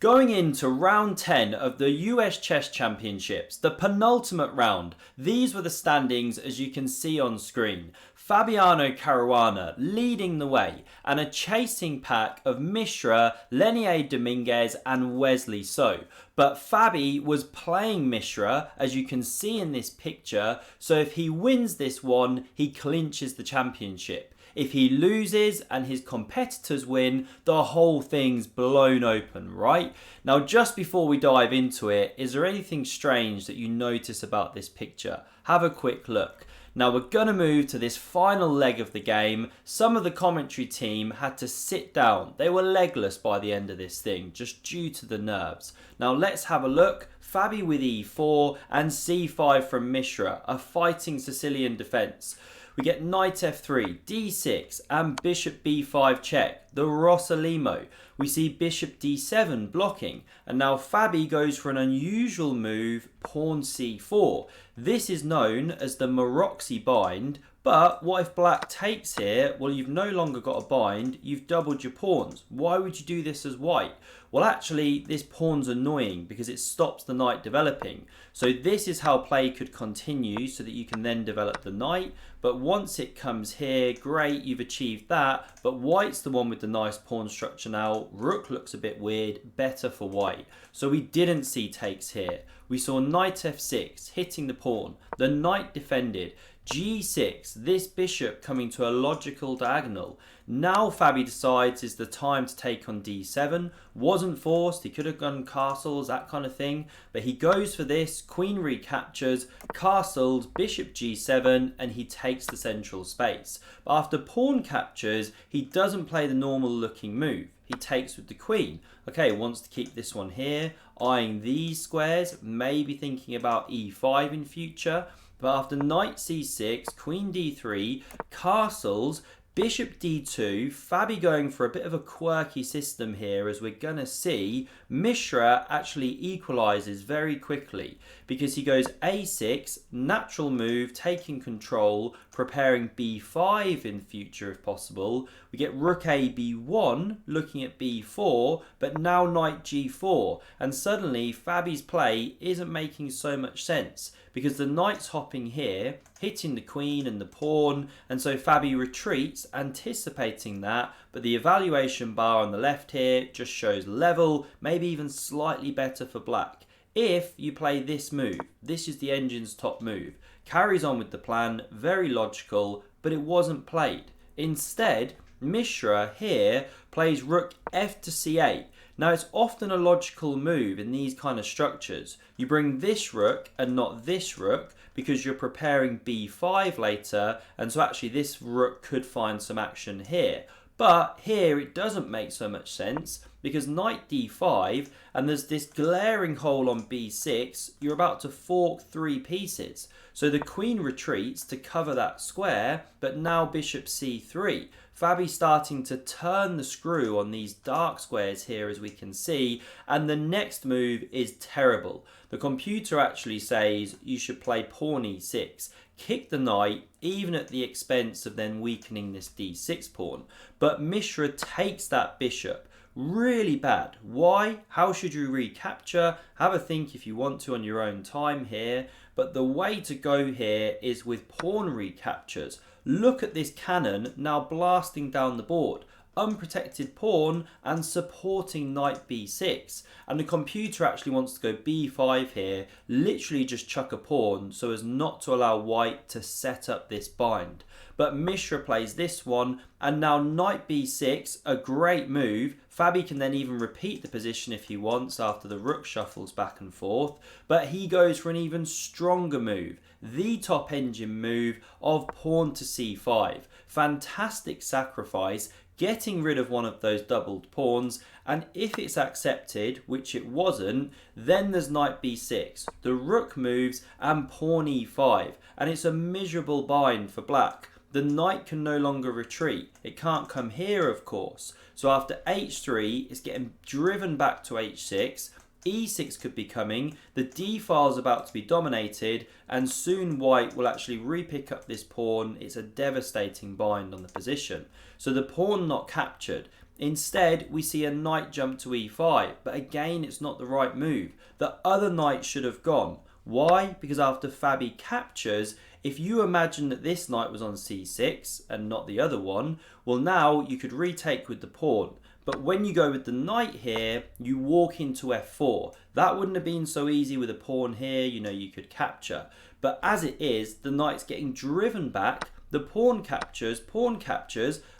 Going into round 10 of the US Chess Championships, the penultimate round, these were the standings as you can see on screen. Fabiano Caruana leading the way and a chasing pack of Mishra, Lenier Dominguez and Wesley So. But Fabi was playing Mishra, as you can see in this picture, so if he wins this one, he clinches the championship. If he loses and his competitors win, the whole thing's blown open, right? Now, just before we dive into it, is there anything strange that you notice about this picture? Have a quick look. Now, we're going to move to this final leg of the game. Some of the commentary team had to sit down. They were legless by the end of this thing, just due to the nerves. Now, let's have a look. Fabi with e4 and c5 from Mishra, a fighting Sicilian defence. We get knight f3, d6 and bishop b5 check, the Rossolimo. We see bishop d7 blocking, and now Fabi goes for an unusual move, pawn c4. This is known as the Maroczy bind, but what if black takes here? Well, you've no longer got a bind, you've doubled your pawns. Why would you do this as white? Well, actually, this pawn's annoying because it stops the knight developing. So this is how play could continue so that you can then develop the knight. But once it comes here, great, you've achieved that. But white's the one with the nice pawn structure now. Rook looks a bit weird, better for white. So we didn't see takes here. We saw knight f6, hitting the pawn. The knight defended. g6, this bishop coming to a logical diagonal. Now Fabi decides is the time to take on d7. Wasn't forced, he could have gone castles, that kind of thing. But he goes for this, queen recaptures, castles, bishop g7, and he takes the central space. But after pawn captures, he doesn't play the normal looking move. He takes with the queen. Okay, wants to keep this one here, eyeing these squares, maybe thinking about e5 in future. But after knight c6, queen d3, castles, bishop d2, Fabi going for a bit of a quirky system here, as we're going to see. Mishra actually equalises very quickly because he goes a6, natural move, taking control, preparing b5 in future if possible. We get rook a b1, looking at b4, but now knight g4. And suddenly Fabi's play isn't making so much sense because the knight's hopping here, hitting the queen and the pawn, and so Fabi retreats, anticipating that, but the evaluation bar on the left here just shows level, maybe even slightly better for black. If you play this move, this is the engine's top move, carries on with the plan, very logical, but it wasn't played. Instead, Mishra here plays rook f to c8. Now, it's often a logical move in these kind of structures. You bring this rook and not this rook because you're preparing b5 later, and so actually this rook could find some action here. But here it doesn't make so much sense because knight d5 and there's this glaring hole on b6, you're about to fork 3 pieces. So the queen retreats to cover that square, but now bishop c3. Fabi starting to turn the screw on these dark squares here, as we can see, and the next move is terrible. The computer actually says you should play pawn e6, kick the knight, even at the expense of then weakening this d6 pawn. But Mishra takes that bishop. Really bad. Why? How should you recapture? Have a think if you want to on your own time here. But the way to go here is with pawn recaptures. Look at this cannon now blasting down the board. Unprotected pawn and supporting knight b6. And the computer actually wants to go b5 here. Literally just chuck a pawn so as not to allow white to set up this bind. But Mishra plays this one, and now knight b6, a great move. Fabi can then even repeat the position if he wants after the rook shuffles back and forth. But he goes for an even stronger move, the top engine move of pawn to c5. Fantastic sacrifice, getting rid of one of those doubled pawns, and if it's accepted, which it wasn't, then there's knight b6, the rook moves and pawn e5, and it's a miserable bind for black. The knight can no longer retreat. It can't come here, of course. So after h3, it's getting driven back to h6. e6 could be coming. The d file is about to be dominated, and soon white will actually repick up this pawn. It's a devastating bind on the position. So the pawn not captured. Instead, we see a knight jump to e5, but again, it's not the right move. The other knight should have gone. Why? Because after Fabi captures, if you imagine that this knight was on c6 and not the other one, well, now you could retake with the pawn. But when you go with the knight here, you walk into f4. That wouldn't have been so easy with a pawn here, you could capture. But as it is, the knight's getting driven back. The pawn captures,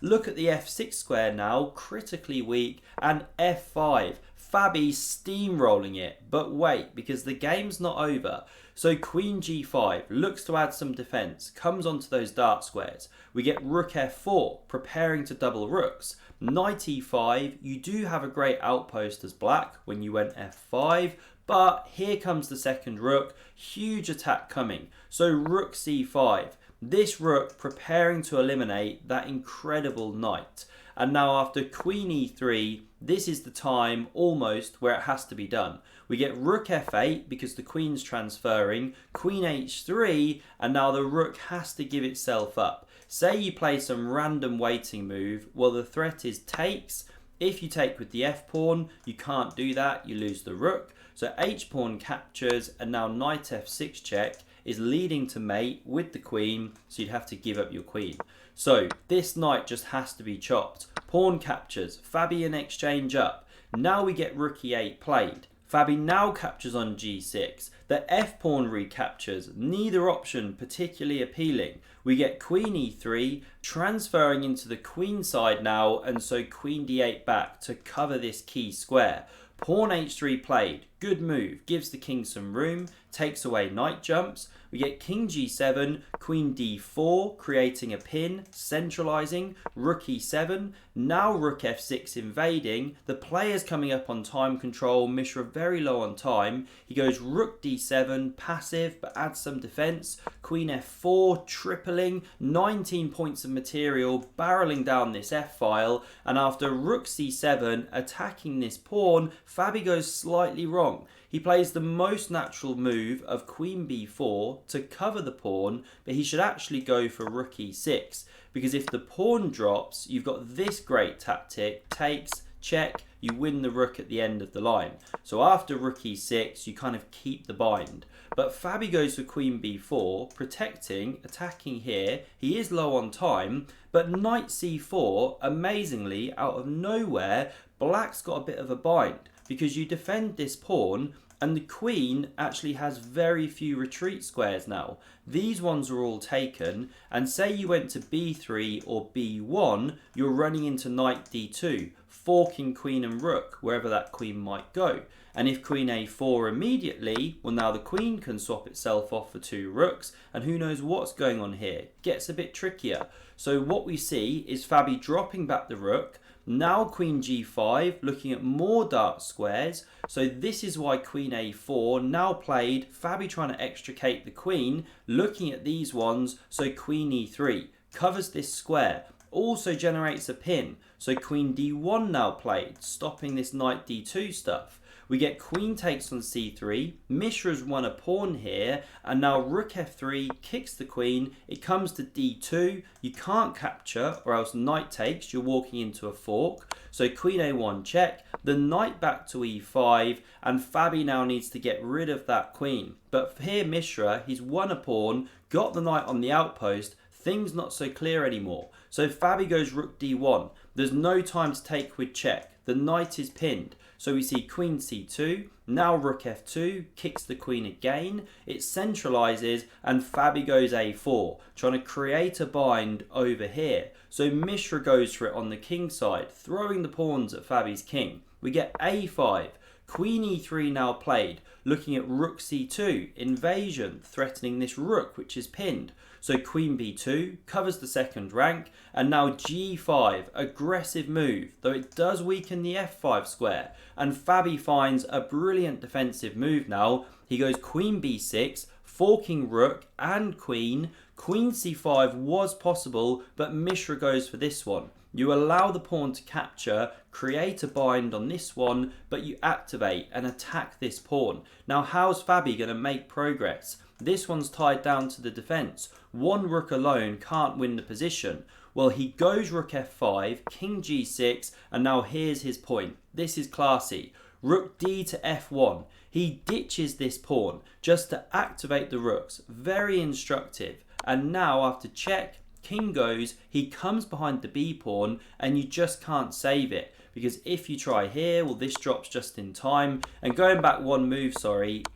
look at the f6 square now, critically weak, and f5. Fabi steamrolling it, but wait, because the game's not over. So queen g5 looks to add some defense, comes onto those dart squares. We get rook f4, preparing to double rooks. Knight e5, you do have a great outpost as black when you went f5, but here comes the second rook, huge attack coming. So rook c5. This rook preparing to eliminate that incredible knight. And now after queen e3, this is the time almost where it has to be done. We get rook f8 because the queen's transferring, queen h3, and now the rook has to give itself up. Say you play some random waiting move, well, the threat is takes. If you take with the f-pawn, you can't do that, you lose the rook. So h-pawn captures, and now knight f6 check is leading to mate with the queen, so you'd have to give up your queen. So this knight just has to be chopped. Pawn captures, Fabi in exchange up. Now we get rook e8 played. Fabi now captures on g6. The f-pawn recaptures, neither option particularly appealing. We get queen e3, transferring into the queen side now, and so queen d8 back to cover this key square. Pawn h3 played, good move, gives the king some room, takes away knight jumps. We get king g7, queen d4, creating a pin, centralizing, rook e7, now rook f6 invading. The player's coming up on time control, Mishra very low on time. He goes rook d7, passive, but adds some defense. Queen f4, tripling, 19 points of material, barreling down this f-file, and after rook c7, attacking this pawn, Fabi goes slightly wrong. He plays the most natural move of queen b4 to cover the pawn, but he should actually go for rook e6, because if the pawn drops, you've got this great tactic, takes, check, you win the rook at the end of the line. So after rook e6, you kind of keep the bind. But Fabi goes for queen b4, protecting, attacking here. He is low on time, but knight c4, amazingly, out of nowhere, black's got a bit of a bind, because you defend this pawn, and the queen actually has very few retreat squares now. These ones are all taken, and say you went to b3 or b1, you're running into knight d2, forking queen and rook, wherever that queen might go. And if queen a4 immediately, well, now the queen can swap itself off for two rooks, and who knows what's going on here. Gets a bit trickier. So what we see is Fabi dropping back the rook. Now queen g5, looking at more dark squares. So this is why queen a4 now played. Fabi trying to extricate the queen, looking at these ones. So queen e3 covers this square, also generates a pin. So queen d1 now played, stopping this knight d2 stuff. We get queen takes on c3, Mishra's won a pawn here, and now rook f3 kicks the queen, it comes to d2, you can't capture or else knight takes, you're walking into a fork, so queen a1 check, the knight back to e5, and Fabi now needs to get rid of that queen. But here Mishra, he's won a pawn, got the knight on the outpost, things not so clear anymore. So Fabi goes rook d1, there's no time to take with check, the knight is pinned. So we see queen c2, now rook f2, kicks the queen again, it centralizes, and Fabi goes a4, trying to create a bind over here. So Mishra goes for it on the king side, throwing the pawns at Fabi's king. We get a5, queen e3 now played, looking at rook c2, invasion, threatening this rook which is pinned. So queen b2 covers the second rank, and now g5, aggressive move, though it does weaken the f5 square, and Fabi finds a brilliant defensive move now. He goes queen b6, forking rook and queen. Queen c5 was possible, but Mishra goes for this one. You allow the pawn to capture, create a bind on this one, but you activate and attack this pawn. Now how's Fabi going to make progress? This one's tied down to the defence. One rook alone can't win the position. Well, he goes rook f5, king g6, and now here's his point. This is classy. Rook d to f1. He ditches this pawn just to activate the rooks. Very instructive. And now after check, king goes, he comes behind the b pawn, and you just can't save it. Because if you try here, well, this drops just in time. And going back one move,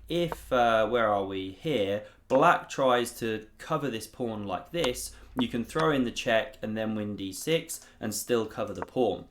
if, where are we? Here, black tries to cover this pawn like this, you can throw in the check and then win d6 and still cover the pawn.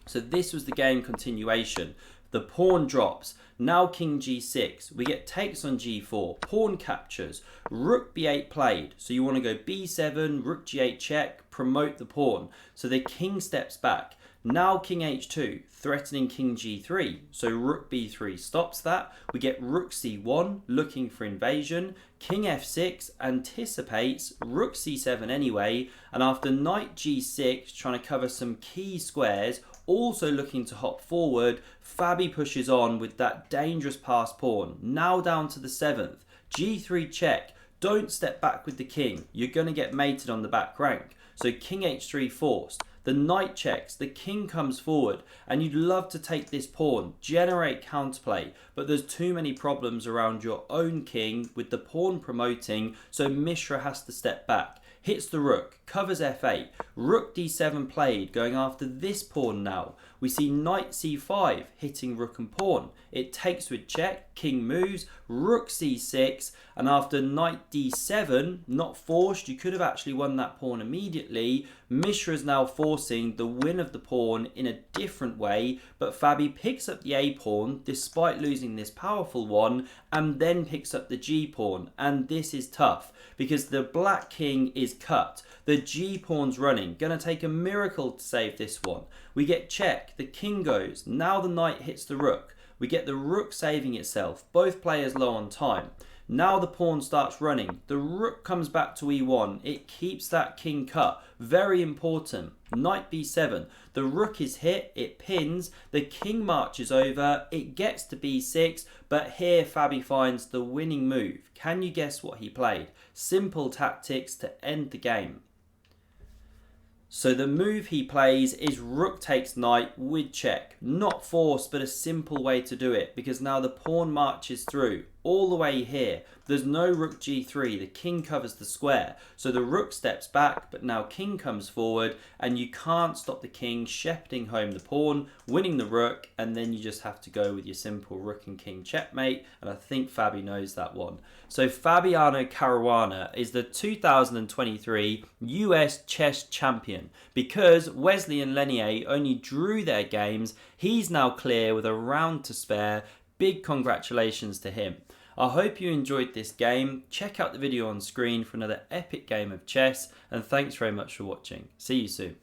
So this was the game continuation. The pawn drops. Now king g6. We get takes on g4. Pawn captures. Rook b8 played. So you want to go b7, rook g8 check, promote the pawn. So the king steps back. Now king h2, threatening king g3. So rook b3 stops that. We get rook c1, looking for invasion. King f6 anticipates, rook c7 anyway. And after knight g6, trying to cover some key squares, also looking to hop forward, Fabi pushes on with that dangerous passed pawn. Now down to the 7th. g3 check. Don't step back with the king. You're going to get mated on the back rank. So king h3 forced. The knight checks, the king comes forward, and you'd love to take this pawn, generate counterplay, but there's too many problems around your own king with the pawn promoting, so Mishra has to step back. Hits the rook, covers f8, rook d7 played, going after this pawn now. We see knight c5 hitting rook and pawn. It takes with check, king moves, rook c6, and after knight d7, not forced, you could have actually won that pawn immediately. Mishra is now forcing the win of the pawn in a different way, but Fabi picks up the a pawn despite losing this powerful one, and then picks up the g pawn, and this is tough because the black king is cut. The g pawn's running, gonna take a miracle to save this one. We get check, the king goes, now the knight hits the rook. We get the rook saving itself, both players low on time. Now the pawn starts running, the rook comes back to e1, it keeps that king cut, very important. Knight b7, the rook is hit, it pins, the king marches over, it gets to b6, but here Fabi finds the winning move. Can you guess what he played? Simple tactics to end the game. So the move he plays is rook takes knight with check. Not forced, but a simple way to do it, because now the pawn marches through all the way here. There's no rook g3, the king covers the square. So the rook steps back, but now king comes forward, and you can't stop the king shepherding home the pawn, winning the rook, and then you just have to go with your simple rook and king checkmate, and I think Fabi knows that one. So Fabiano Caruana is the 2023 US chess champion. Because Wesley and Lenier only drew their games, he's now clear with a round to spare. Big congratulations to him. I hope you enjoyed this game. Check out the video on screen for another epic game of chess, and thanks very much for watching. See you soon.